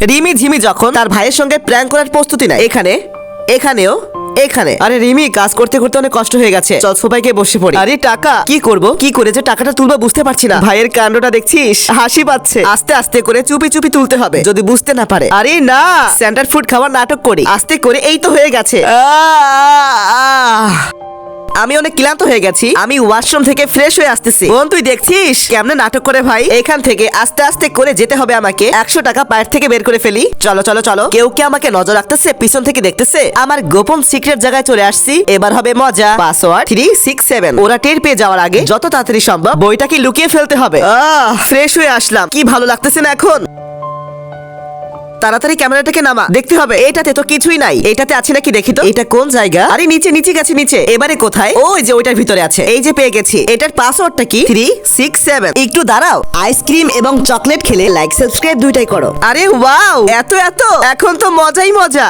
রিমি ঝিমি যখন তার ভাইয়ের সঙ্গে প্র্যাঙ্ক করার প্রস্তুতি নেয়, এখানেও এখানে। আরে রিমি, কাজ করতে করতে অনেক কষ্ট হয়ে গেছে, চল সোফায় বসে পড়ি। আরে টাকা কি করব, কি করে যে টাকাটা তুলবো বুঝতে পারছি না। ভাইয়ের কাণ্ডটা দেখছিস, হাসি পাচ্ছে। আস্তে আস্তে করে চুপি চুপি তুলতে হবে, যদি বুঝতে না পারে। আরে না, সেন্টার ফুড খাওয়ার নাটক করি, আস্তে করে। এই তো হয়ে গেছে। আমি অনেক ক্লান্ত হয়ে গেছি, আমি ওয়াশরুম থেকে ফ্রেশ হয়ে আসতেছি। বোন, তুই দেখছিস কেমনে নাটক করে ভাই? এখান থেকে আস্তে আস্তে করে যেতে হবে আমাকে। 100 টাকা পায়ের থেকে বের করে ফেলি। চলো চলো চলো। কেউ কি আমাকে নজর রাখতেছে, পিছন থেকে দেখতেছে? আমার গোপন সিক্রেট জায়গায় চলে আসছি, এবার হবে মজা। পাসওয়ার্ড 367। ওরা টের পেয়ে যাওয়ার আগে যত তাড়াতাড়ি সম্ভব বইটাকে লুকিয়ে ফেলতে হবে। ফ্রেশ হয়ে আসলাম, কি ভালো লাগতেছে না এখন। তাড়াতাড়ি ক্যামেরাটাকে নামা, দেখতে হবে। এটাতে তো কিছুই নাই, এটাতে আছে নাকি দেখি তো। এটা কোন জায়গা? আরে নিচে নিচে গেছে, নিচে। এবারে কোথায়? ওই যে ওইটার ভিতরে আছে। এই যে পেয়ে গেছি। এটার পাসওয়ার্ডটা কি? 367। একটু দাঁড়াও, আইসক্রিম এবং চকলেট খেলে লাইক সাবস্ক্রাইব দুইটাই করো। আরে ওয়াও, এত এত, এখন তো মজাই মজা।